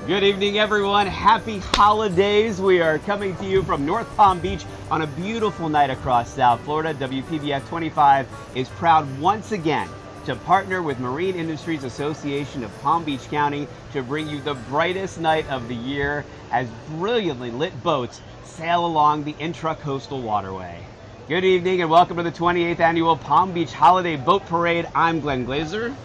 Good evening, everyone. Happy holidays. We are coming to you from North Palm Beach on a beautiful night across South Florida. WPBF 25 is proud once again to partner with Marine Industries Association of Palm Beach County to bring you the brightest night of the year as brilliantly lit boats sail along the intracoastal waterway. Good evening and welcome to the 28th Annual Palm Beach Holiday Boat Parade. I'm Glenn Glazer.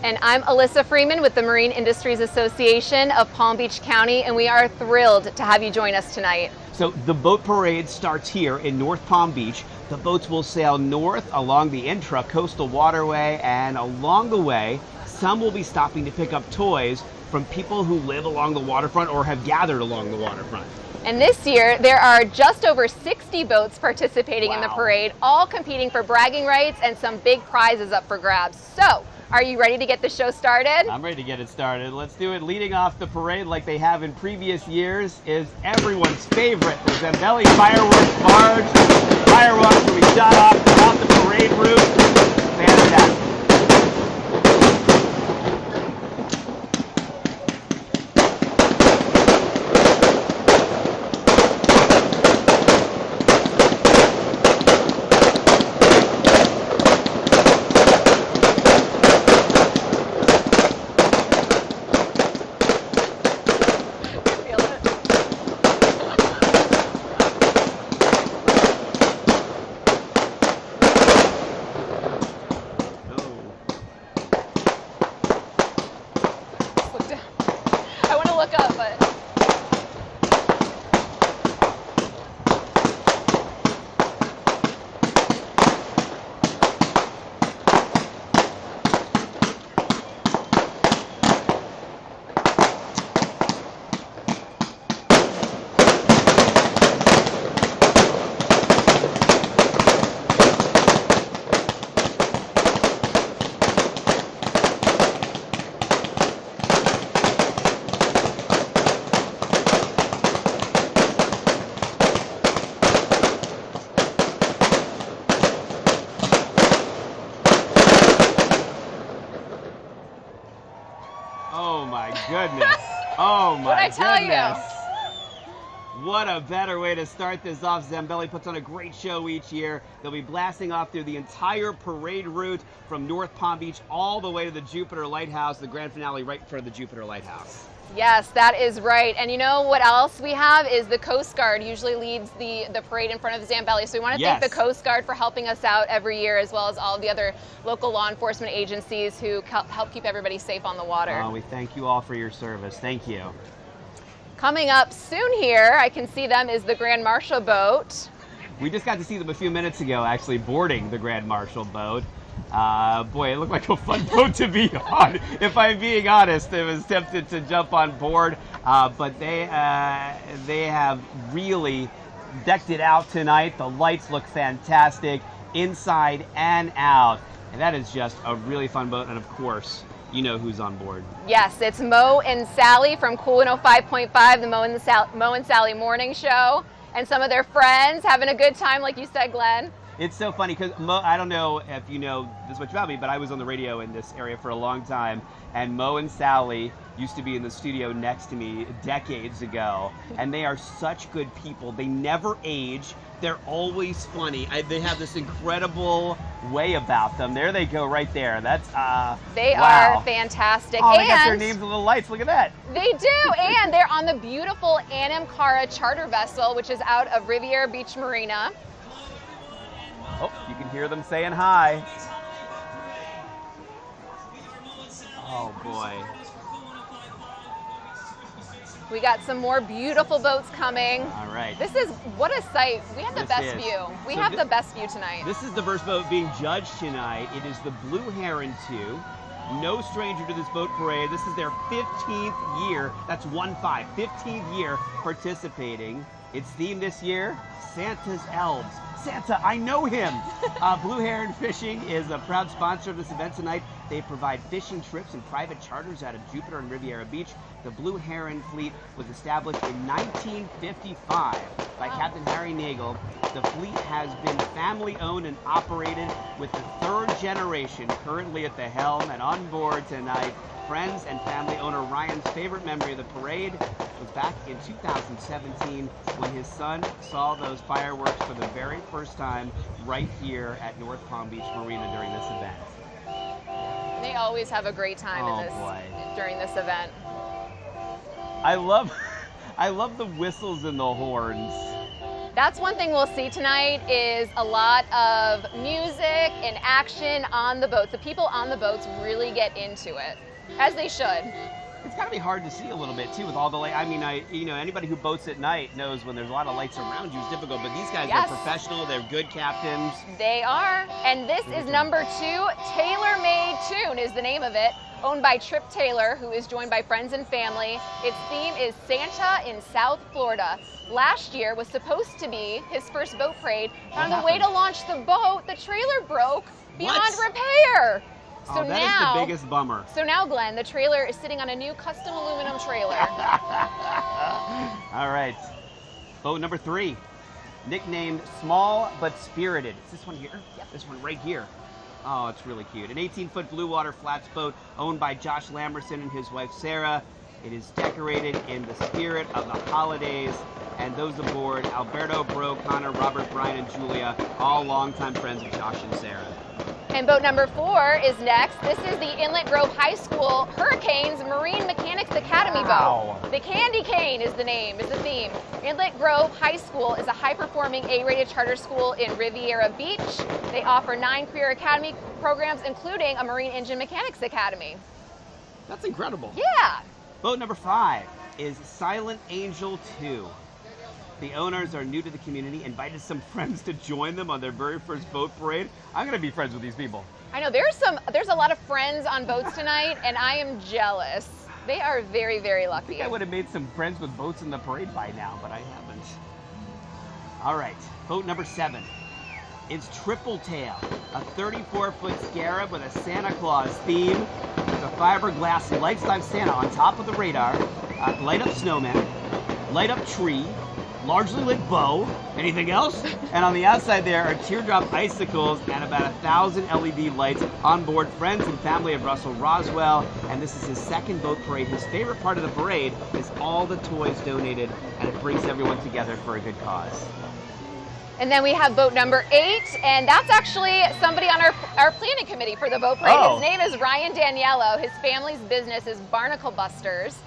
And I'm Alyssa Freeman with the Marine Industries Association of Palm Beach County, and we are thrilled to have you join us tonight. So the boat parade starts here in North Palm Beach. The boats will sail north along the intra-coastal waterway, and along the way, some will be stopping to pick up toys from people who live along the waterfront or have gathered along the waterfront. And this year, there are just over 60 boats participating in the parade, all competing for bragging rights and some big prizes up for grabs. So, are you ready to get the show started? I'm ready to get it started. Let's do it. Leading off the parade like they have in previous years is everyone's favorite, the Zambelli Fireworks Barge. Fireworks will be shot off throughout the parade route. Fantastic. Oh my goodness. Oh my goodness. What a better way to start this off. Zambelli puts on a great show each year. They'll be blasting off through the entire parade route from North Palm Beach all the way to the Jupiter Lighthouse, the grand finale right in front of the Jupiter Lighthouse. Yes, that is right. And you know what else we have is the Coast Guard usually leads the parade in front of Zambelli. So we want to thank the Coast Guard for helping us out every year, as well as all of the other local law enforcement agencies who help keep everybody safe on the water. Oh, we thank you all for your service. Thank you. Coming up soon here, I can see them, is the Grand Marshal boat. We just got to see them a few minutes ago, actually boarding the Grand Marshal boat. Boy, it looked like a fun boat to be on. If I'm being honest, I was tempted to jump on board, but they have really decked it out tonight. The lights look fantastic inside and out, and that is just a really fun boat. And of course, you know who's on board. Yes, it's Mo and Sally from Cool 105.5, the Mo and Sally Morning Show, and some of their friends having a good time, like you said, Glenn. It's so funny because I don't know if you know this much about me, but I was on the radio in this area for a long time, and Mo and Sally used to be in the studio next to me decades ago, and they are such good people. They never age. They're always funny. They have this incredible way about them. There they go right there. That's they are fantastic. Oh, they got their names and little lights. Look at that. They do, and they're on the beautiful Anam Cara charter vessel, which is out of Riviera Beach Marina. Oh, you can hear them saying hi. Oh boy. We got some more beautiful boats coming. All right. This is, what a sight. We have the best view. We have the best view tonight. This is the first boat being judged tonight. It is the Blue Heron 2. No stranger to this boat parade. This is their 15th year. That's 15th year participating. Its theme this year, Santa's Elves. Santa, I know him. Blue Heron Fishing is a proud sponsor of this event tonight. They provide fishing trips and private charters out of Jupiter and Riviera Beach. The Blue Heron fleet was established in 1955 by Captain Harry Nagel. The fleet has been family owned and operated with the third generation currently at the helm. And on board tonight, friends and family owner Ryan's favorite memory of the parade was back in 2017 when his son saw those fireworks for the very first time right here at North Palm Beach Marina during this event. They always have a great time during this event. I love the whistles and the horns. That's one thing we'll see tonight is a lot of music and action on the boats. The people on the boats really get into it, as they should. It's got to be hard to see a little bit too with all the light. I mean, anybody who boats at night knows when there's a lot of lights around you is difficult. But these guys are professional. They're good captains. They are. And this is number 2. Tailor-Made Tune is the name of it. Owned by Trip Taylor, who is joined by friends and family. Its theme is Santa in South Florida. Last year was supposed to be his first boat parade. On the way to launch the boat, the trailer broke beyond repair. So that is the biggest bummer. So now, Glenn, the trailer is sitting on a new custom aluminum trailer. All right. Boat number 3, nicknamed Small But Spirited. Is this one here? Yep. This one right here. Oh, it's really cute. An 18-foot blue water flats boat owned by Josh Lamerson and his wife Sarah. It is decorated in the spirit of the holidays. And those aboard, Alberto, Bro, Connor, Robert, Brian, and Julia, all longtime friends of Josh and Sarah. And boat number 4 is next. This is the Inlet Grove High School Hurricanes Marine Mechanics Academy boat. The Candy Cane is the name, is the theme. Inlet Grove High School is a high-performing A-rated charter school in Riviera Beach. They offer 9 career academy programs, including a Marine Engine Mechanics Academy. That's incredible. Yeah. Boat number 5 is Silent Angel 2. The owners are new to the community, invited some friends to join them on their very first boat parade. I'm going to be friends with these people. I know, there's a lot of friends on boats tonight, and I am jealous. They are very, very lucky. I think I would have made some friends with boats in the parade by now, but I haven't. All right, boat number 7 is Triple Tail, a 34-foot scarab with a Santa Claus theme. The fiberglass lifetime Santa on top of the radar, light up snowman, light up tree, largely lit bow. Anything else? And on the outside there are teardrop icicles and about 1,000 LED lights. On board, friends and family of Russell Roswell, and this is his second boat parade. His favorite part of the parade is all the toys donated, and it brings everyone together for a good cause. And then we have boat number 8, and that's actually somebody on our planning committee for the boat parade. His name is Ryan Daniello. His family's business is Barnacle Busters.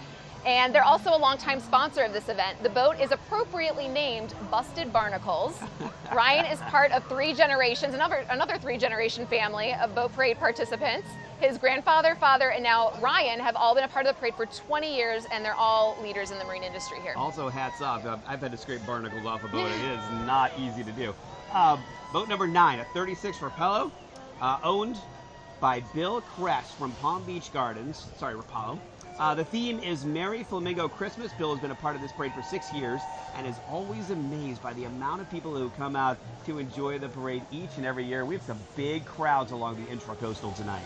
And they're also a longtime sponsor of this event. The boat is appropriately named Busted Barnacles. Ryan is part of 3 generations, another 3-generation family of boat parade participants. His grandfather, father, and now Ryan have all been a part of the parade for 20 years, and they're all leaders in the marine industry here. Also, hats off. I've had to scrape barnacles off a boat. It is not easy to do. Boat number 9, a 36 Rapallo, owned by Bill Kress from Palm Beach Gardens. Sorry, Rapallo. The theme is Merry Flamingo Christmas. Bill has been a part of this parade for 6 years and is always amazed by the amount of people who come out to enjoy the parade each and every year. We have some big crowds along the Intracoastal tonight.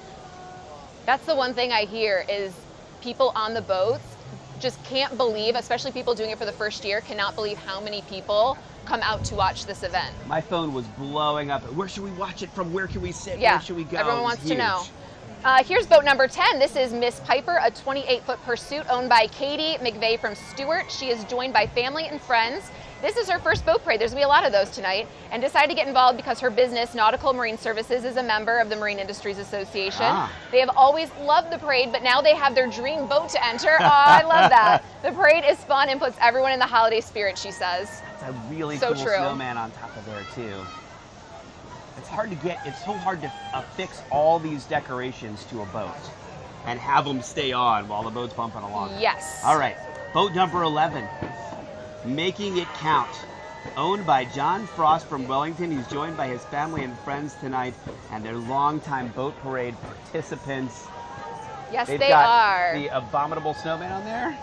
That's the one thing I hear is people on the boats just can't believe, especially people doing it for the first year, cannot believe how many people come out to watch this event. My phone was blowing up. Where should we watch it from? Where can we sit? Yeah, where should we go? Everyone wants to know. Here's boat number 10. This is Miss Piper, a 28-foot pursuit owned by Katie McVeigh from Stewart. She is joined by family and friends. This is her first boat parade. There's going to be a lot of those tonight. And decided to get involved because her business, Nautical Marine Services, is a member of the Marine Industries Association. They have always loved the parade, but now they have their dream boat to enter. Oh, I love that. The parade is fun and puts everyone in the holiday spirit, she says. That's a really cool snowman on top of there, too. It's hard to get, it's so hard to affix all these decorations to a boat and have them stay on while the boat's bumping along. Yes. All right, boat number 11, Making It Count, owned by John Frost from Wellington. He's joined by his family and friends tonight and their longtime boat parade participants. Yes, They've they got are. The abominable snowman on there.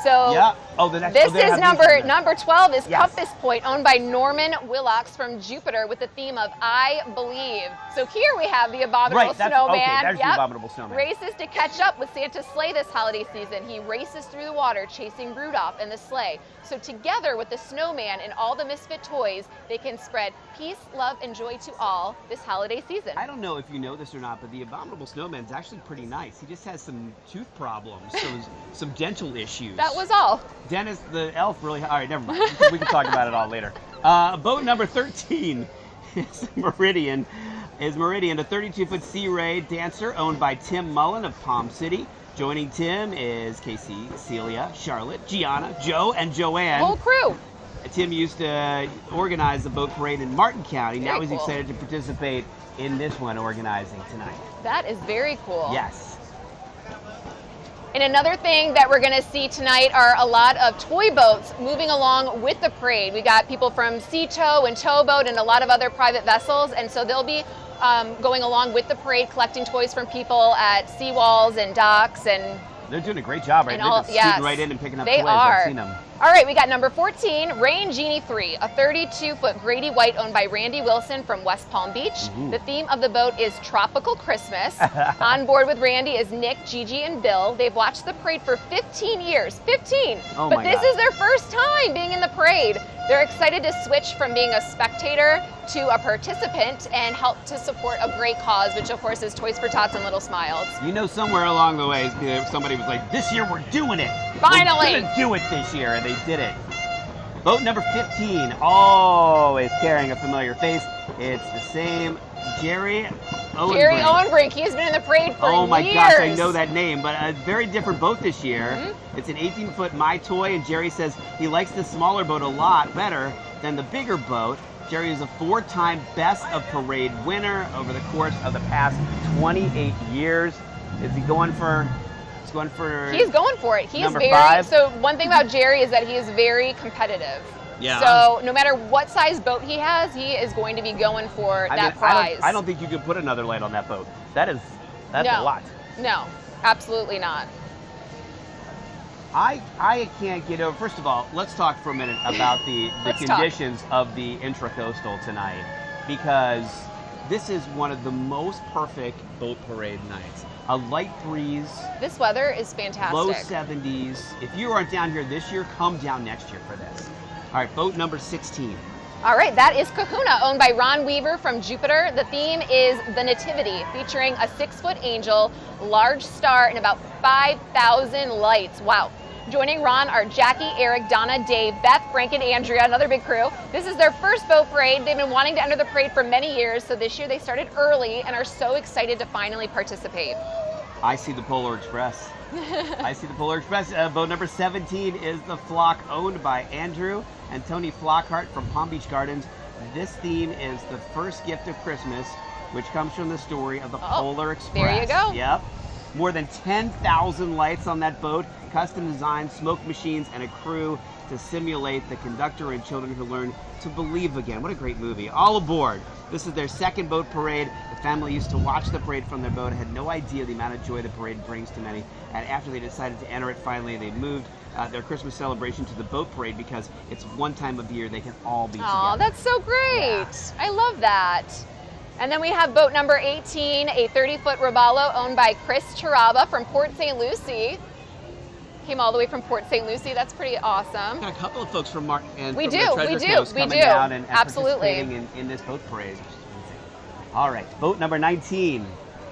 So, yeah. This is number 12 is Compass Point, owned by Norman Willocks from Jupiter, with the theme of I Believe. So here we have the Abominable Snowman. Okay, there's the Abominable Snowman. Races to catch up with Santa's sleigh this holiday season. He races through the water chasing Rudolph and the sleigh. So together with the snowman and all the misfit toys, they can spread peace, love, and joy to all this holiday season. I don't know if you know this or not, but the Abominable Snowman's actually pretty nice. He just has some tooth problems, some dental issues. That was all. Dennis the elf really... All right, never mind. We can talk about it all later. Boat number 13 is Meridian. A 32-foot Sea Ray dancer owned by Tim Mullen of Palm City. Joining Tim is Casey, Celia, Charlotte, Gianna, Joe, and Joanne. Whole crew. Tim used to organize the boat parade in Martin County. Now he's excited to participate in this one organizing tonight. That is very cool. Yes. And another thing that we're going to see tonight are a lot of toy boats moving along with the parade. We got people from Sea Tow and Towboat and a lot of other private vessels, and so they'll be going along with the parade, collecting toys from people at seawalls and docks. And they're doing a great job, right? They're just scooting right in and picking up toys. I've seen them. All right, we got number 14, Rain Genie 3, a 32-foot Grady White owned by Randy Wilson from West Palm Beach. The theme of the boat is Tropical Christmas. On board with Randy is Nick, Gigi, and Bill. They've watched the parade for 15 years. 15! Oh, but this is their first time being in the parade. They're excited to switch from being a spectator to a participant and help to support a great cause, which of course is Toys for Tots and Little Smiles. You know, somewhere along the way, somebody was like, this year we're doing it. Finally! We're gonna do it this year, and they did it. Boat number 15, always carrying a familiar face. It's the same Jerry Owenbrink. Jerry Owenbrink, he's been in the parade for years. Oh my gosh, I know that name, but a very different boat this year. It's an 18-foot My Toy, and Jerry says he likes the smaller boat a lot better than the bigger boat. Jerry is a 4-time Best of Parade winner over the course of the past 28 years. Is he going for... He's going for it. He's very... 5? So one thing about Jerry is that he is very competitive. Yeah. So no matter what size boat he has, he is going to be going for that prize. I don't think you could put another light on that boat. That's a lot. No, absolutely not. I can't get over. First of all, let's talk for a minute about the conditions of the Intracoastal tonight, because this is one of the most perfect boat parade nights. A light breeze. This weather is fantastic. Low 70s. If you aren't down here this year, come down next year for this. All right, boat number 16. All right, that is Kahuna, owned by Ron Weaver from Jupiter. The theme is the Nativity, featuring a 6-foot angel, large star, and about 5,000 lights. Wow. Joining Ron are Jackie, Eric, Donna, Dave, Beth, Frank, and Andrea, another big crew. This is their first boat parade. They've been wanting to enter the parade for many years, so this year they started early and are so excited to finally participate. I see the Polar Express. I see the Polar Express. Boat number 17 is the Flock, owned by Andrew and Tony Flockhart from Palm Beach Gardens. This theme is the first gift of Christmas, which comes from the story of the Polar Express. There you go. Yep. More than 10,000 lights on that boat, custom designed smoke machines, and a crew to simulate the conductor and children who learn to believe again. What a great movie. All aboard. This is their second boat parade. The family used to watch the parade from their boat, had no idea the amount of joy the parade brings to many. And after they decided to enter it, finally they moved their Christmas celebration to the boat parade, because it's one time of year they can all be together. Oh, that's so great. Yeah. I love that. And then we have boat number 18, a 30-foot Robalo owned by Chris Charaba from Port St. Lucie. Came all the way from Port St. Lucie. That's pretty awesome. Got a couple of folks from Martin and we from do, the Treasure Coast coming down and participating in this boat parade. All right, boat number 19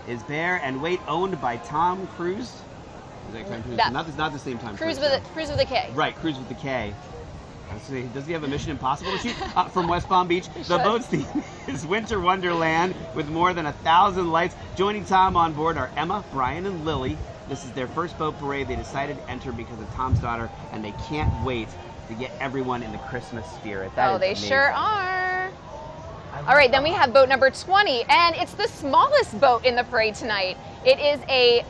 is Bear and Wait, owned by Tom Cruise. Is that Tom Cruise? Not the same Tom Cruise. Cruise with a K. Right, Cruise with the K. Does he have a Mission Impossible to shoot? From West Palm Beach. The boat's theme is Winter Wonderland with more than 1,000 lights. Joining Tom on board are Emma, Brian, and Lily. This is their first boat parade. They decided to enter because of Tom's daughter, and they can't wait to get everyone in the Christmas spirit. That is amazing. Sure are. All right, then we have boat number 20, and it's the smallest boat in the parade tonight. It is a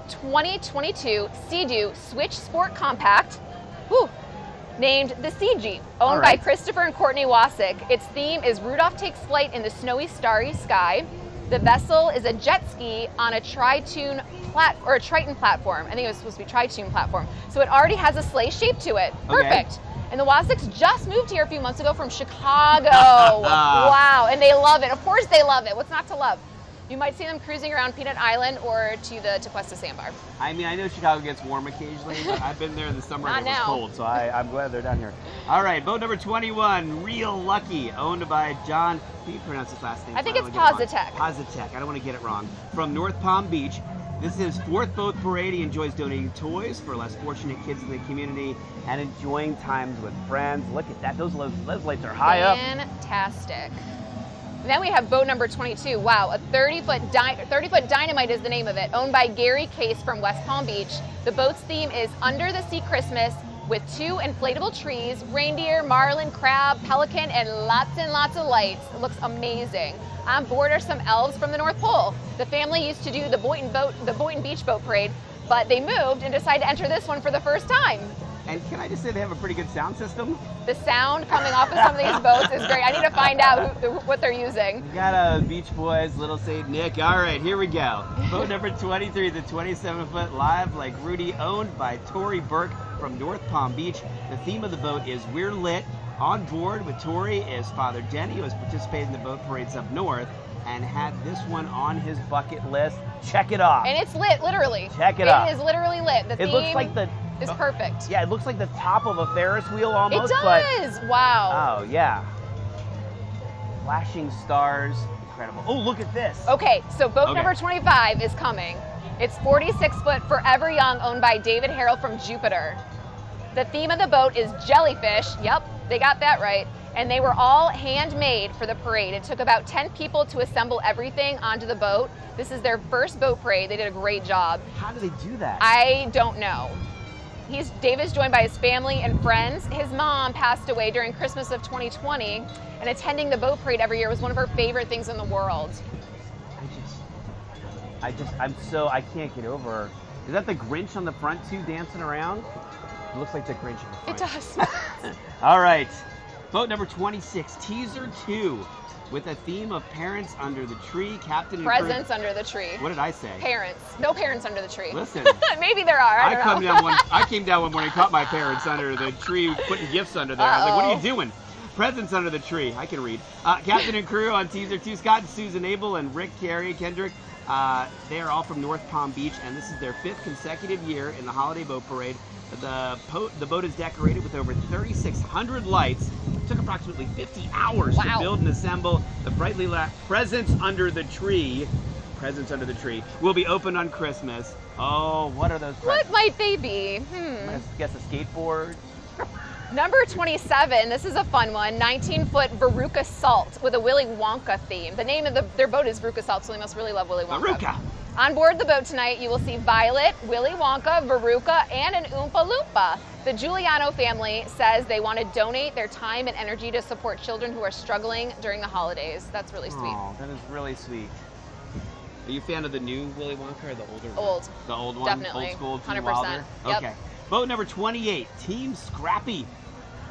2022 Sea-Doo Switch Sport Compact. Whew. Named the Sea Jeep, owned by Christopher and Courtney Wasik. Its theme is Rudolph takes flight in the snowy, starry sky. The vessel is a jet ski on a Triton platform. I think it was supposed to be Triton platform. So it already has a sleigh shape to it. Perfect. Okay. And the Wasicks just moved here a few months ago from Chicago. Wow, and they love it. Of course they love it. What's not to love? You might see them cruising around Peanut Island or to the Tequesta Sandbar. I mean, I know Chicago gets warm occasionally, but I've been there in the summer and it was cold, so I'm glad they're down here. All right, boat number 21, Real Lucky, owned by John. Can you pronounce his last name? I think it's Positek. Positek, I don't want to get it wrong. From North Palm Beach. This is his 4th boat parade. He enjoys donating toys for less fortunate kids in the community and enjoying times with friends. Look at that, those lights are high up. Fantastic. Then we have boat number 22. Wow, a 30-foot Dynamite is the name of it, owned by Gary Case from West Palm Beach. The boat's theme is Under the Sea Christmas with 2 inflatable trees, reindeer, marlin, crab, pelican, and lots of lights. It looks amazing. On board are some elves from the North Pole. The family used to do the Boynton Beach boat parade, but they moved and decided to enter this one for the first time. And can I just say they have a pretty good sound system? The sound coming off of some of these boats is great. I need to find out what they're using. We got Beach Boys, Little Saint Nick. All right, here we go. Boat number 23, the 27-foot Live Like Rudy, owned by Tori Burke from North Palm Beach. The theme of the boat is We're Lit. On board with Tori is Father Denny, who has participated in the boat parades up north and had this one on his bucket list. Check it off. And it's lit, literally. Check it off. It is literally lit. The theme looks like is perfect. Yeah, it looks like the top of a Ferris wheel almost. It does. Wow. Oh, yeah. Flashing stars. Incredible. Oh, look at this. Okay, so boat number 25 is coming. It's 46-foot Forever Young, owned by David Harrell from Jupiter. The theme of the boat is jellyfish. Yep, they got that right. And they were all handmade for the parade. It took about 10 people to assemble everything onto the boat. This is their first boat parade. They did a great job. How do they do that? I don't know. David's joined by his family and friends. His mom passed away during Christmas of 2020, and attending the boat parade every year was one of her favorite things in the world. I can't get over. Is that the Grinch on the front too, dancing around? It looks like the Grinch on the front. It does. All right, boat number 26, Teaser 2. With a theme of parents under the tree, Captain and Presents under the tree. What did I say? Parents. No parents under the tree. Listen. Maybe there are. I came down one morning and caught my parents under the tree, putting gifts under there. I was like, what are you doing? Presents under the tree. I can read. Captain and crew on Teaser 2, Scott and Susan Abel and Rick Carey Kendrick. They are all from North Palm Beach, and this is their 5th consecutive year in the holiday boat parade. The boat is decorated with over 3,600 lights. It took approximately 50 hours to build and assemble. The brightly lit Presents under the tree will be open on Christmas. Oh, what are those presents? What might they be? I guess a skateboard. Number 27, this is a fun one, 19-foot Veruca Salt with a Willy Wonka theme. The name of their boat is Veruca Salt, so they must really love Willy Wonka. Veruca! On board the boat tonight, you will see Violet, Willy Wonka, Veruca, and an Oompa Loompa. The Giuliano family says they want to donate their time and energy to support children who are struggling during the holidays. That's really sweet. Oh, that is really sweet. Are you a fan of the new Willy Wonka or the older one? Old. The old one? Definitely. Old school, Gene 100%. Wilder? Yep. Okay. Boat number 28, Team Scrappy,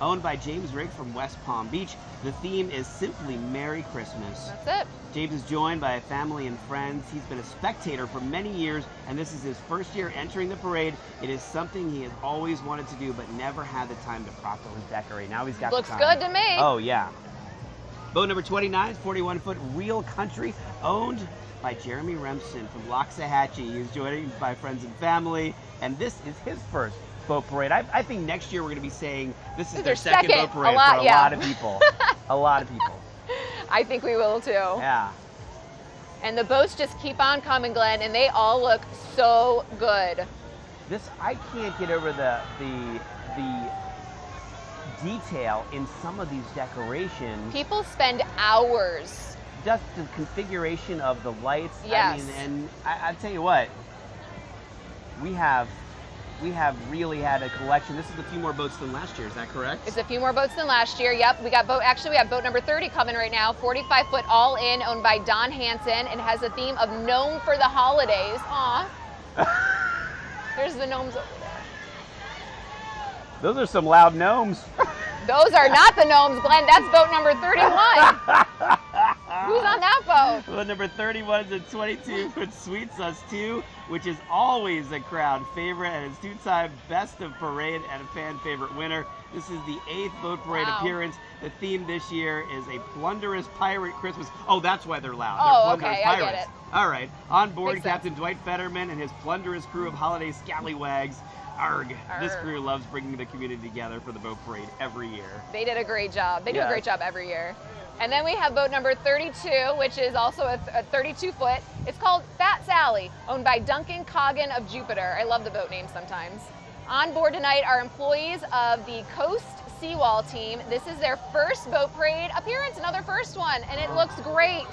owned by James Rigg from West Palm Beach. The theme is simply Merry Christmas. That's it. James is joined by a family and friends. He's been a spectator for many years, and this is his first year entering the parade. It is something he has always wanted to do, but never had the time to properly decorate. Now he's got Looks the time. good to me. Oh, yeah. Boat number 29 is 41-foot Real Country, owned by Jeremy Remsen from Loxahatchee. He's joined by friends and family, and this is his first boat parade. I think next year we're going to be saying this is their second boat parade for a lot of people. A lot of people. I think we will too. Yeah. And the boats just keep on coming, Glenn, and they all look so good. I can't get over the detail in some of these decorations. People spend hours. Just the configuration of the lights. Yes. I mean, and I tell you what, we have really had a collection. This is a few more boats than last year, is that correct? It's a few more boats than last year, yep. We have boat number 30 coming right now, 45-foot all-in, owned by Don Hanson, and has a theme of Gnome for the holidays. Aw. There's the gnomes over there. Those are some loud gnomes. Those are not the gnomes, Glenn. That's boat number 31. Who's on that boat? Well, number 31 is a 22-foot Sweet Sus 2, which is always a crowd favorite and is two-time Best of Parade and a fan favorite winner. This is the 8th boat parade appearance. The theme this year is a plunderous pirate Christmas. Oh, that's why they're loud. They're plunderous pirates. I get it. All right. On board, Captain Dwight Fetterman and his plunderous crew of holiday scallywags. Arg. This crew loves bringing the community together for the boat parade every year. They did a great job. They do a great job every year. And then we have boat number 32, which is also a 32-foot. It's called Fat Sally, owned by Duncan Coggin of Jupiter. I love the boat names sometimes. On board tonight are employees of the Coast Seawall team. This is their first boat parade appearance, another first one, and it looks great.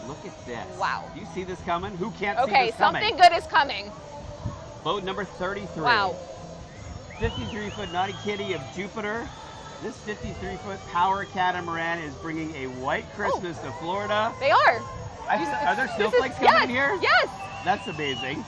Look at this. Wow. Do you see this coming? Who can't see this coming? Okay, something good is coming. Boat number 33. Wow. 53-foot Naughty Kitty of Jupiter. This 53-foot power catamaran is bringing a white Christmas to Florida. They are. Are there snowflakes coming in here? Yes. That's amazing.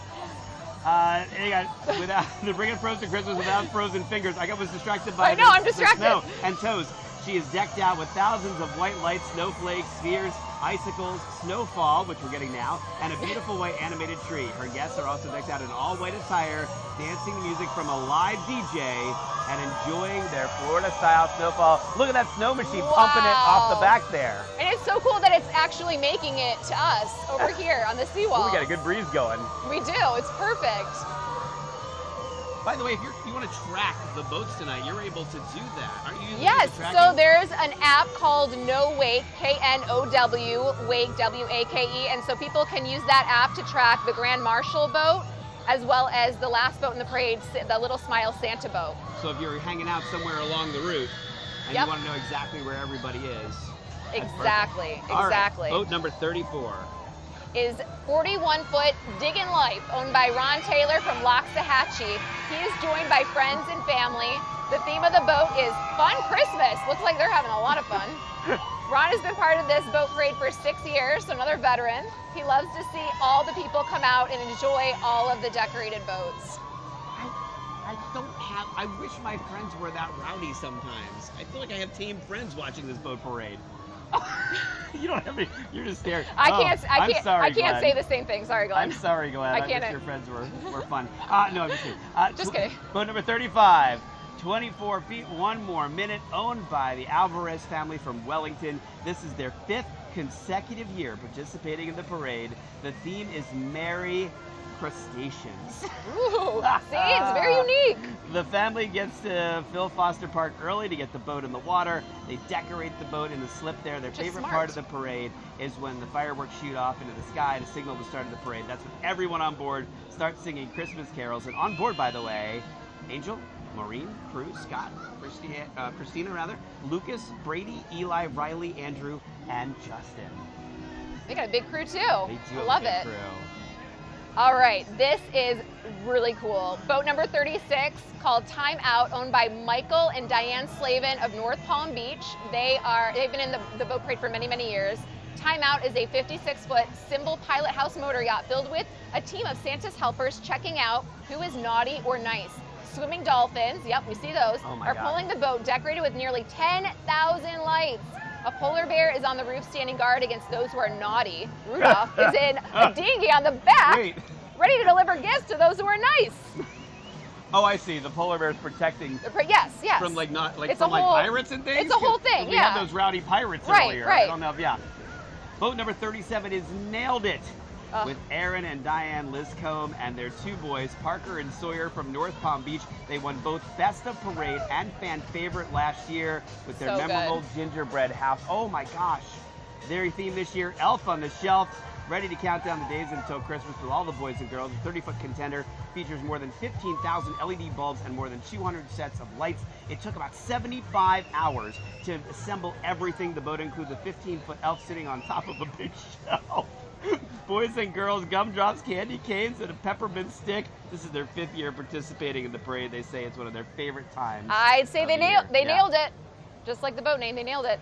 They're bringing frozen Christmas without frozen fingers. I was distracted by I'm distracted. The snow and toes. She is decked out with thousands of white lights, snowflakes, spheres, icicles, snowfall, which we're getting now, and a beautiful white animated tree. Her guests are also decked out in all white attire, dancing to music from a live DJ and enjoying their Florida-style snowfall. Look at that snow machine pumping it off the back there. And it's so cool that it's actually making it to us over here on the seawall. We got a good breeze going. We do. It's perfect. By the way, if you want to track the boats tonight, you're able to do that. Aren't you? Yes, so there's an app called KnowWake, K-N-O-W, Wake, W-A-K-E, and so people can use that app to track the Grand Marshal boat, as well as the last boat in the parade, the Little Smile Santa boat. So if you're hanging out somewhere along the route, and you want to know exactly where everybody is. Exactly. All right, boat number 34. Is 41-foot Diggin' Life, owned by Ron Taylor from Loxahatchee. He is joined by friends and family. The theme of the boat is Fun Christmas. Looks like they're having a lot of fun. Ron has been part of this boat parade for 6 years, so another veteran. He loves to see all the people come out and enjoy all of the decorated boats. I wish my friends were that rowdy sometimes. I feel like I have tame friends watching this boat parade. You don't have any. You're just staring. I can't say the same thing. Sorry, Glenn. I'm sorry, Glenn. I can't. wish your friends were fun. No, I'm just kidding. Just kidding. Boat number 35. 24 feet, 1 more minute, owned by the Alvarez family from Wellington. This is their 5th consecutive year participating in the parade. The theme is Merry Crustaceans. Ooh, see, it's very unique. The family gets to Phil Foster Park early to get the boat in the water. They decorate the boat in the slip there. Their favorite part of the parade is when the fireworks shoot off into the sky to signal the start of the parade. That's when everyone on board starts singing Christmas carols. And on board, by the way, Angel, Maureen, Cruz, Scott, Christina, Lucas, Brady, Eli, Riley, Andrew, and Justin. They got a big crew too. They do Love have a it. big crew. All right, this is really cool. Boat number 36, called Time Out, owned by Michael and Diane Slavin of North Palm Beach. They've been in the boat parade for many, many years. Time Out is a 56-foot Symbol Pilot House motor yacht filled with a team of Santa's helpers checking out who is naughty or nice. Swimming dolphins, yep, we see those, are pulling the boat decorated with nearly 10,000 lights. A polar bear is on the roof standing guard against those who are naughty. Rudolph is in a dinghy on the back, ready to deliver gifts to those who are nice. Oh, I see. The polar bear is protecting. Yes. From pirates and things. It's a whole thing. We had those rowdy pirates earlier. Right. I don't know. Boat number 37 is Nailed It. With Aaron and Diane Liscombe and their 2 boys, Parker and Sawyer from North Palm Beach. They won both Best of Parade and Fan Favorite last year with their memorable gingerbread house. Oh my gosh. Their theme this year, Elf on the Shelf. Ready to count down the days until Christmas with all the boys and girls. The 30-foot contender features more than 15,000 LED bulbs and more than 200 sets of lights. It took about 75 hours to assemble everything. The boat includes a 15-foot elf sitting on top of a big shelf. Boys and girls, gumdrops, candy canes, and a peppermint stick. This is their 5th year participating in the parade. They say it's one of their favorite times. I'd say they nailed it. Just like the boat name, they nailed it.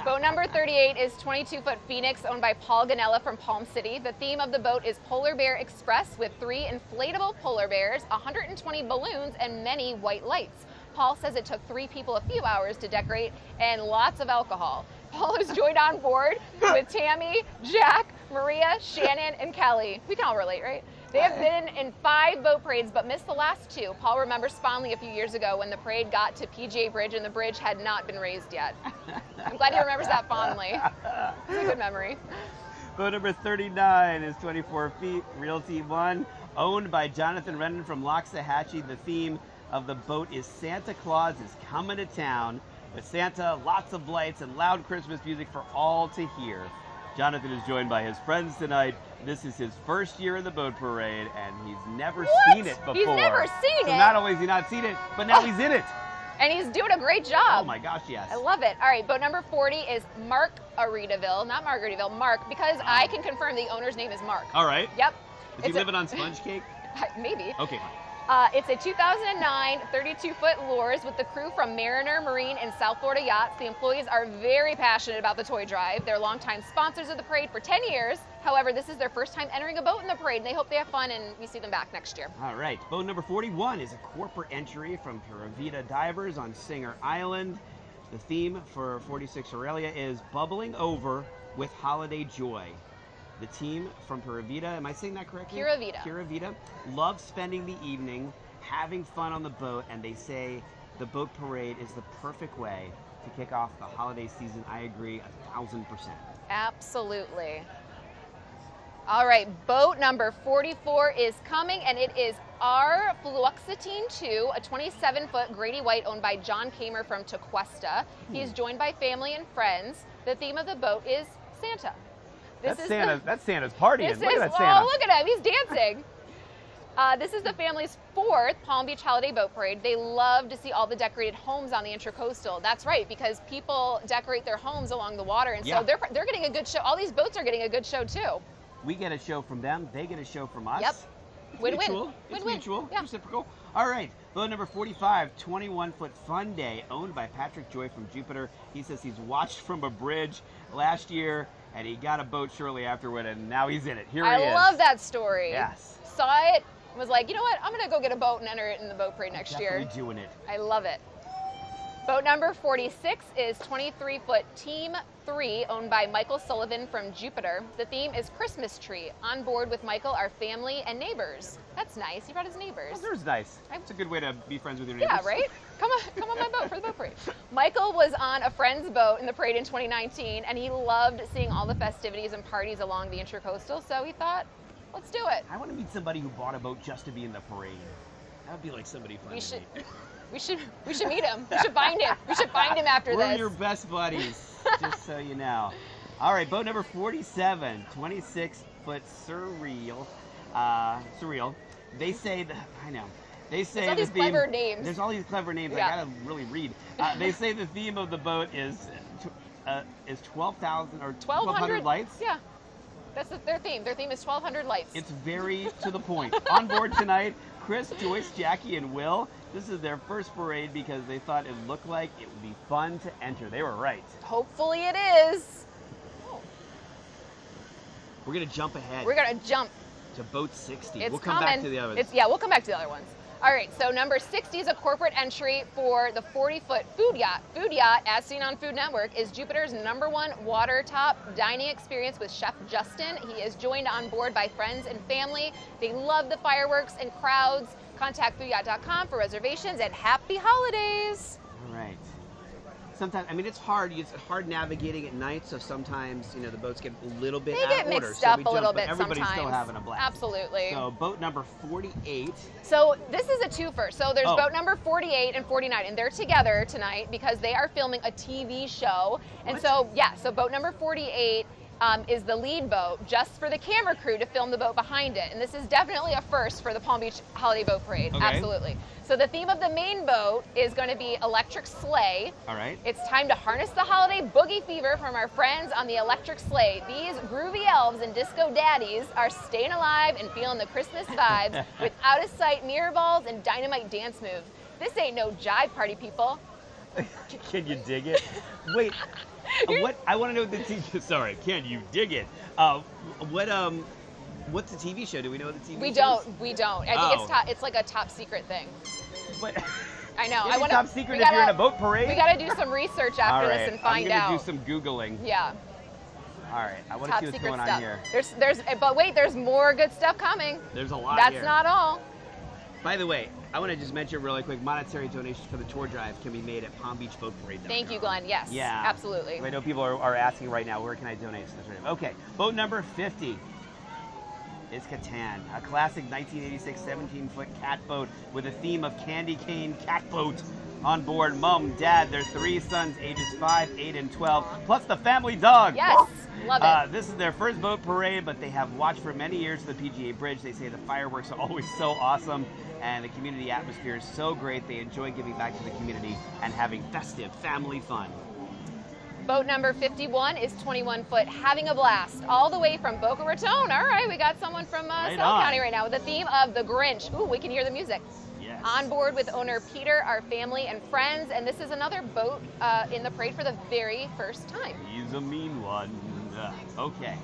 Boat number 38 is 22-foot Phoenix, owned by Paul Ganella from Palm City. The theme of the boat is Polar Bear Express with 3 inflatable polar bears, 120 balloons, and many white lights. Paul says it took 3 people a few hours to decorate and lots of alcohol. Paul is joined on board with Tammy, Jack, Maria, Shannon, and Kelly. We can all relate, right? They have been in 5 boat parades, but missed the last 2. Paul remembers fondly a few years ago when the parade got to PGA Bridge and the bridge had not been raised yet. I'm glad he remembers that fondly. It's a good memory. Boat number 39 is 24 feet, Realty 1, owned by Jonathan Rennan from Loxahatchee. The theme of the boat is Santa Claus is coming to town. With Santa, lots of lights, and loud Christmas music for all to hear. Jonathan is joined by his friends tonight. This is his first year in the boat parade, and he's never seen it before. He's never seen it? So not only has he not seen it, but now he's in it. And he's doing a great job. Oh my gosh, yes. I love it. All right, boat number 40 is Mark Aretaville, not Margaritaville, Mark, because I can confirm the owner's name is Mark. All right. Yep. Is he living on sponge cake? Maybe. Okay, fine. It's a 2009 32-foot Lures with the crew from Mariner Marine and South Florida Yachts. The employees are very passionate about the toy drive. They're longtime sponsors of the parade for 10 years. However, this is their first time entering a boat in the parade, and they hope they have fun and we see them back next year. All right. Boat number 41 is a corporate entry from Pura Vida Divers on Singer Island. The theme for 46 Aurelia is Bubbling Over with Holiday Joy. The team from Pura Vida, am I saying that correctly? Pura Vida. Pura Vida loves spending the evening, having fun on the boat, and they say the boat parade is the perfect way to kick off the holiday season. I agree 1000%. Absolutely. All right, boat number 44 is coming, and it is our Fluoxetine 2, a 27-foot Grady White owned by John Kamer from Tequesta. He is joined by family and friends. The theme of the boat is Santa. That's Santa's partying. Look at that Santa. Oh, look at him. He's dancing. This is the family's 4th Palm Beach Holiday Boat Parade. They love to see all the decorated homes on the Intracoastal. That's right, because people decorate their homes along the water, and so they're getting a good show. All these boats are getting a good show, too. We get a show from them. They get a show from us. Yep. Win-win. It's mutual. Yeah. Reciprocal. All right. Boat number 45, 21-foot Fun Day, owned by Patrick Joy from Jupiter. He says he's watched from a bridge last year, and he got a boat shortly afterward, and now he's in it. Here he is. I love that story. Yes. Saw it, was like, you know what? I'm going to go get a boat and enter it in the boat parade next year. Definitely doing it. I love it. Boat number 46 is 23-foot Team 3, owned by Michael Sullivan from Jupiter. The theme is Christmas tree. On board with Michael are family and neighbors. That's nice. He brought his neighbors. Oh, that's nice. It's a good way to be friends with your neighbors. Yeah, right? Come on my boat for the boat parade. Michael was on a friend's boat in the parade in 2019, and he loved seeing all the festivities and parties along the Intracoastal, so he thought, let's do it. I want to meet somebody who bought a boat just to be in the parade. That would be like somebody fun to meet. We should meet him. We should find him. We should find him after this. We're your best buddies, just so you know. All right, boat number 47, 26-foot Surreal. They say I know. They say there's all these clever names. There's all these clever names. Yeah. I gotta really read. They say the theme of the boat is 12,000 or 1,200 lights. Yeah, that's their theme. Their theme is 1,200 lights. It's very to the point. On board tonight, Chris, Joyce, Jackie, and Will. This is their first parade because they thought it looked like it would be fun to enter. They were right. Hopefully it is. Oh. We're gonna jump ahead. We're gonna jump to boat 60. It's we'll come back to the others. We'll come back to the other ones. All right, so number 60 is a corporate entry for the 40-foot Food Yacht. Food Yacht, as seen on Food Network, is Jupiter's #1 water top dining experience with Chef Justin. He is joined on board by friends and family. They love the fireworks and crowds. Contact foodyacht.com for reservations, and happy holidays. All right. Sometimes, I mean, it's hard navigating at night, so sometimes, the boats get a little bit out of order. They get mixed up a little bit everybody's sometimes. Still having a blast. Absolutely. So boat number 48. So this is a twofer. So there's boat number 48 and 49, and they're together tonight because they are filming a TV show. And so boat number 48 is the lead boat just for the camera crew to film the boat behind it. And this is definitely a first for the Palm Beach Holiday Boat Parade. Okay. Absolutely. So the theme of the main boat is going to be electric sleigh. All right. It's time to harness the holiday boogie fever from our friends on the electric sleigh. These groovy elves and disco daddies are staying alive and feeling the Christmas vibes with out-of-sight mirror balls and dynamite dance moves. This ain't no jive party, people. Can you dig it? Wait. I want to know what the TV. Sorry, can you dig it? What's the TV show? Do we know what the TV show is? We don't. I think it's like a top secret thing. But I know. Maybe top secret if you're in a boat parade. We got to do some research after this and find out. I'm going to do some Googling. Yeah. All right, I want to see what's going on here. But wait, there's more good stuff coming. There's a lot here. That's not all. By the way, I want to just mention really quick, monetary donations for the tour drive can be made at Palm Beach Boat Parade. Thank you, Glenn. Yes, yeah, absolutely. I know people are asking right now, where can I donate to this? Okay, boat number 50 is Catan, a classic 1986 17-foot cat boat with a theme of candy cane cat boat. On board, mom, dad, their 3 sons, ages 5, 8, and 12, plus the family dog. Yes, love it. This is their first boat parade, but they have watched for many years the PGA Bridge. They say the fireworks are always so awesome, and the community atmosphere is so great. They enjoy giving back to the community and having festive family fun. Boat number 51 is 21 foot, having a blast, all the way from Boca Raton. All right, we got someone from South County right now with the theme of the Grinch. Ooh, we can hear the music. Yes. On board with owner Peter, our family and friends, and this is another boat in the parade for the very first time. He's a mean one. Okay.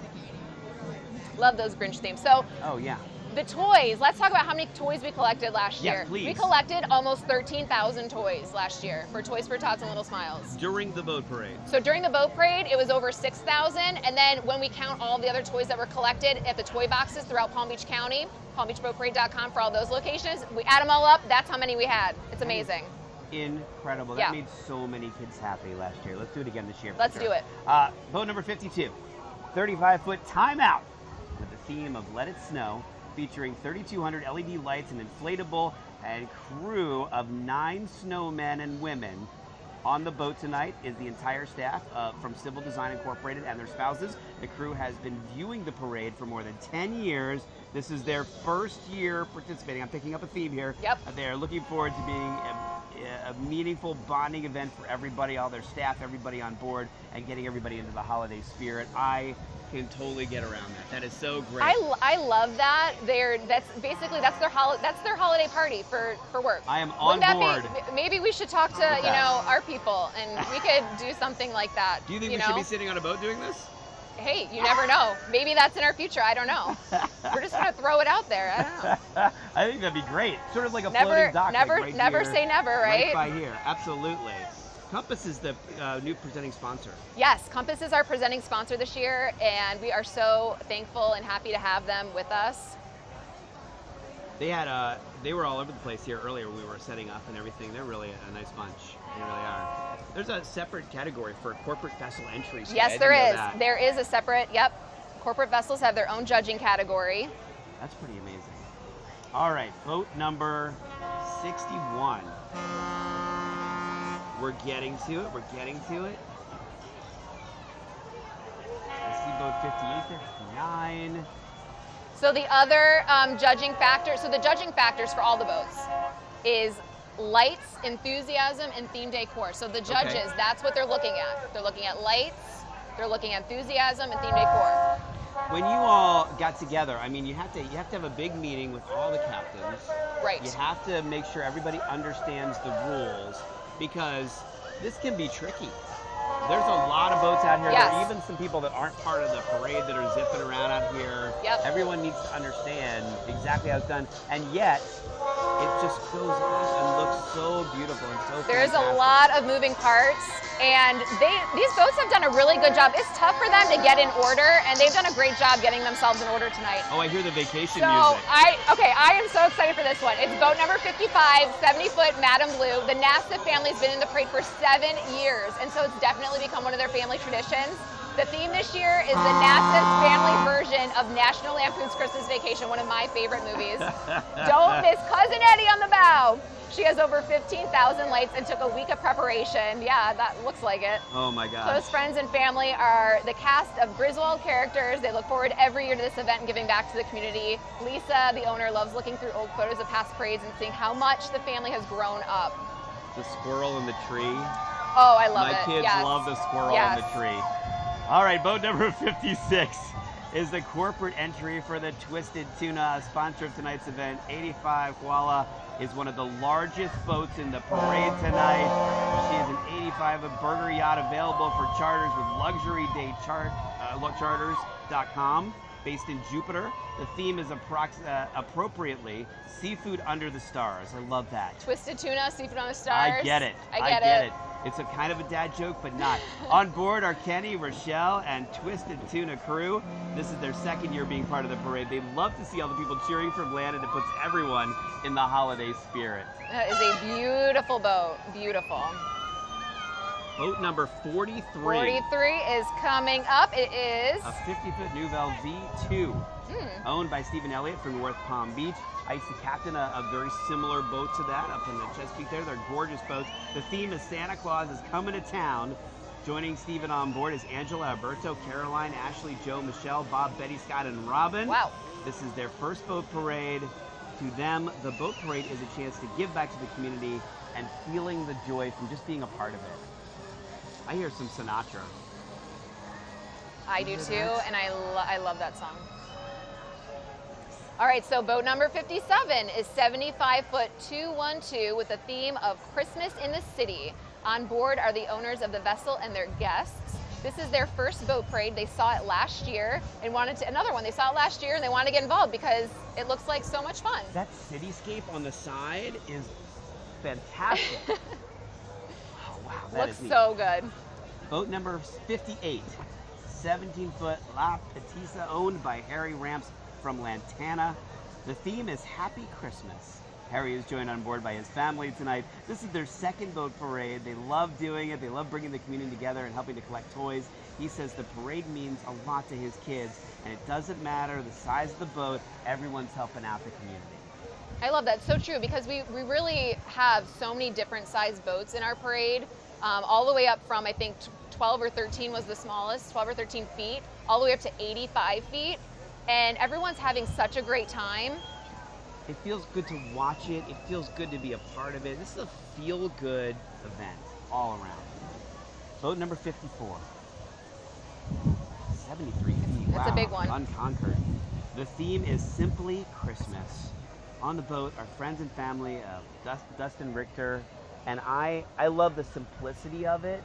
Love those Grinch themes. So. Oh yeah. The toys. Let's talk about how many toys we collected last year. Yes, please. We collected almost 13,000 toys last year for Toys for Tots and Little Smiles. During the boat parade. So during the boat parade, it was over 6,000, and then when we count all the other toys that were collected at the toy boxes throughout Palm Beach County, palmbeachboatparade.com for all those locations, we add them all up, that's how many we had. It's amazing. Incredible. That made so many kids happy last year. Let's do it again this year. Let's do it. Boat number 52, 35-foot timeout with the theme of Let It Snow, featuring 3,200 LED lights, an inflatable, and crew of 9 snowmen and women. On the boat tonight is the entire staff from Civil Design Incorporated and their spouses. The crew has been viewing the parade for more than 10 years. This is their first year participating. I'm picking up a theme here. Yep. They're looking forward to being a meaningful bonding event for everybody, all their staff, everybody on board, and getting everybody into the holiday spirit. I can totally get around that. That is so great. I love that. That's their holiday party for work. I am on board. Maybe we should talk to our people, and we could do something like that. Do you think we should be sitting on a boat doing this? Hey, you never know. Maybe that's in our future. I don't know. We're just gonna throw it out there. I don't know. I think that'd be great. Sort of like a floating dock. Never say never, right? Right by here. Absolutely. Compass is the new presenting sponsor. Yes, Compass is our presenting sponsor this year, and we are so thankful and happy to have them with us. They were all over the place here earlier. We were setting up and everything. They're really a nice bunch. They really are. There's a separate category for corporate vessel entries. Yes, there is. There is a separate. Yep. Corporate vessels have their own judging category. That's pretty amazing. All right, boat number 61. We're getting to it. I see boat 58, 59. So the other judging factor, the judging factors for all the boats is lights, enthusiasm, and theme decor. So the judges, that's what they're looking at. They're looking at lights, they're looking at enthusiasm, and theme decor. When you all got together, I mean, you have to have a big meeting with all the captains. Right. You have to make sure everybody understands the rules, because this can be tricky. There's a lot of boats out here. Yes. There are even some people that aren't part of the parade that are zipping around out here. Yep. Everyone needs to understand exactly how it's done, and yet it just goes off and looks so beautiful and so There's fantastic. A lot of moving parts, and these boats have done a really good job. It's tough for them to get in order, and they've done a great job getting themselves in order tonight. Oh, I hear the vacation music. I am so excited for this one. It's boat number 55, 70-foot Madame Blue. The Nassif family's been in the parade for 7 years, and so it's definitely become one of their family traditions. The theme this year is the Nassif family version of National Lampoon's Christmas Vacation, one of my favorite movies. Don't miss Cousin Eddie on the bow. She has over 15,000 lights and took a week of preparation. Yeah, that looks like it. Oh my gosh. Close friends and family are the cast of Griswold characters. They look forward every year to this event and giving back to the community. Lisa, the owner, loves looking through old photos of past parades and seeing how much the family has grown up. The squirrel in the tree. Oh, I love it. My kids love the squirrel in the tree. All right, boat number 56 is the corporate entry for the Twisted Tuna, sponsor of tonight's event. 85 Koala is one of the largest boats in the parade tonight. She is an 85 burger yacht available for charters with luxury day charters.com. based in Jupiter. The theme is appropriately seafood under the stars. I love that. Twisted tuna, seafood on the stars. I get it. I get it. It's a kind of a dad joke, but not. On board are Kenny, Rochelle, and Twisted Tuna crew. This is their second year being part of the parade. They love to see all the people cheering from land, and it puts everyone in the holiday spirit. That is a beautiful boat. Beautiful. Boat number 43. 43 is coming up. It is a 50-foot Nouvelle V2, owned by Stephen Elliott from North Palm Beach. I used to captain a very similar boat to that up in the Chesapeake there. They're gorgeous boats. The theme is Santa Claus is coming to town. Joining Stephen on board is Angela, Alberto, Caroline, Ashley, Joe, Michelle, Bob, Betty, Scott, and Robin. Wow. This is their first boat parade. To them, the boat parade is a chance to give back to the community and feeling the joy from just being a part of it. I hear some Sinatra. I do too, and I love that song. All right, so boat number 57 is 75-foot 212 with the theme of Christmas in the City. On board are the owners of the vessel and their guests. This is their first boat parade. They saw it last year and wanted to, another one. They saw it last year and they wanted to get involved because it looks like so much fun. That cityscape on the side is fantastic. Oh, wow, that looks is neat. So good. Boat number 58, 17-foot La Petisa, owned by Harry Ramps from Lantana. The theme is Happy Christmas. Harry is joined on board by his family tonight. This is their second boat parade. They love doing it. They love bringing the community together and helping to collect toys. He says the parade means a lot to his kids, and it doesn't matter the size of the boat, everyone's helping out the community. I love that. So true, because we really have so many different sized boats in our parade, all the way up from, I think, 12 or 13 was the smallest, 12 or 13 feet, all the way up to 85 feet. And everyone's having such a great time. It feels good to watch it. It feels good to be a part of it. This is a feel-good event all around. Boat number 54. 73 feet. That's a big one. Unconquered. The theme is Simply Christmas. On the boat are friends and family of Dustin Richter. And I love the simplicity of it.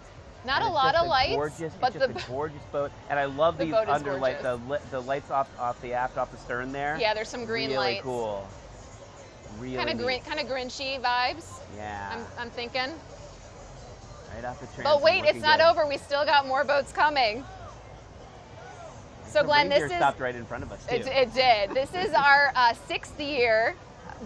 Not a lot of lights, but it's just a gorgeous boat, and I love these underlights, the lights off the aft, off the stern there. Yeah, there's some green really lights. Cool. Really kind of Grinchy vibes. Yeah. I'm thinking. Right off the transom. But wait, it's not over. We still got more boats coming. So Glenn, this is stopped right in front of us too. It did. This is our 6th year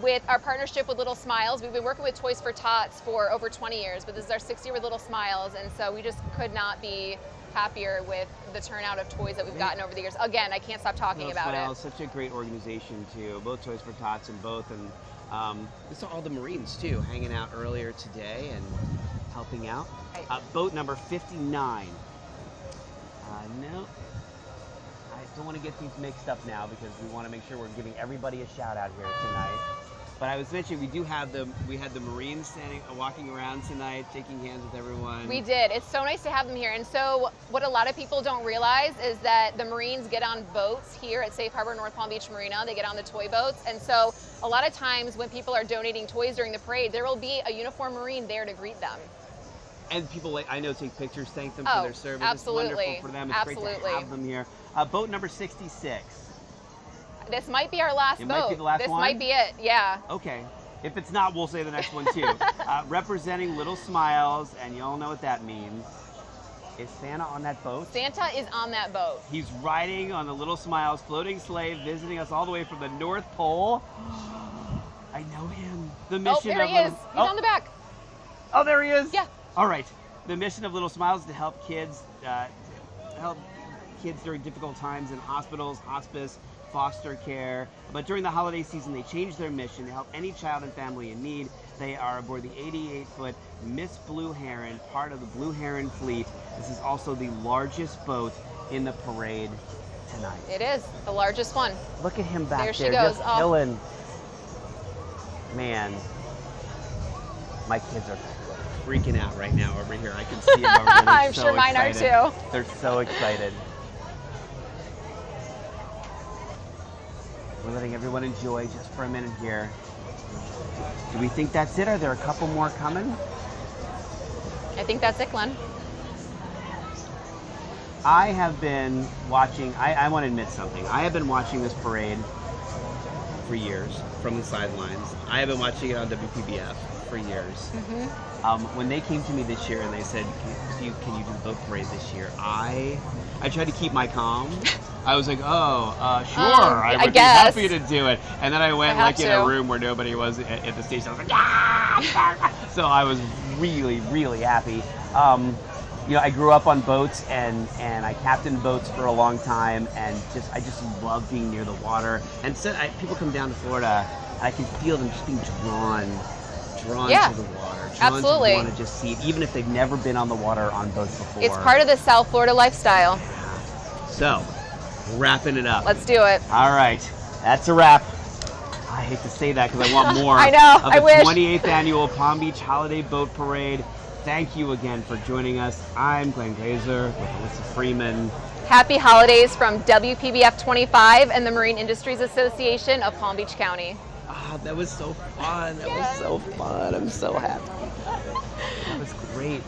with our partnership with Little Smiles. We've been working with Toys for Tots for over 20 years, but this is our 6th year with Little Smiles, and so we just could not be happier with the turnout of toys that we've gotten over the years. Again, I can't stop talking about it. Such a great organization too, both Toys for Tots and both, and we saw all the Marines too hanging out earlier today and helping out. Right. Boat number 59. No, I don't want to get these mixed up now because we want to make sure we're giving everybody a shout out here tonight. But I was mentioning we had the Marines walking around tonight, shaking hands with everyone. We did. It's so nice to have them here. And so what a lot of people don't realize is that the Marines get on boats here at Safe Harbor North Palm Beach Marina. They get on the toy boats. And so a lot of times when people are donating toys during the parade, there will be a uniformed Marine there to greet them. And people, I know, take pictures, thank them for their service. Absolutely. It's wonderful for them. It's great to have them here. Boat number 66. This might be our last boat. It might be the last one? This might be it, yeah. Okay. If it's not, we'll say the next one too. Representing Little Smiles, and you all know what that means. Is Santa on that boat? Santa is on that boat. He's riding on the Little Smiles floating sleigh, visiting us all the way from the North Pole. I know him. The mission there he is. He's on the back. Oh, there he is? Yeah. All right. The mission of Little Smiles is to help kids during difficult times in hospitals, hospice, foster care. But during the holiday season, they changed their mission to help any child and family in need. They are aboard the 88-foot Miss Blue Heron, part of the Blue Heron fleet. This is also the largest boat in the parade tonight. It is the largest one. Look at him back there. There she goes. Just chilling. Man, my kids are freaking out right now over here. I can see them over there. I'm sure mine are too. They're so excited. We're letting everyone enjoy just for a minute here. Do we think that's it? Are there a couple more coming? I think that's it, Glenn. I have been watching, I want to admit something. I have been watching this parade for years from the sidelines. I have been watching it on WPBF for years. When they came to me this year and they said, can you do the boat parade this year? I tried to keep my calm. I was like, sure, I would be happy to do it. And then I went like in a room where nobody was at the station. I was like, ah! So I was really, really happy. You know, I grew up on boats and I captained boats for a long time, and I just love being near the water. And so people come down to Florida and I can feel them just being drawn to the water. Absolutely. To want to just see it, even if they've never been on the water on boats before. It's part of the South Florida lifestyle. So, wrapping it up. Let's do it. All right, that's a wrap. I hate to say that because I want more. I know, of I the wish. 28th Annual Palm Beach Holiday Boat Parade. Thank you again for joining us. I'm Glenn Glazer with Alyssa Freeman. Happy holidays from WPBF 25 and the Marine Industries Association of Palm Beach County. Ah, that was so fun. That was so fun. I'm so happy. That was great.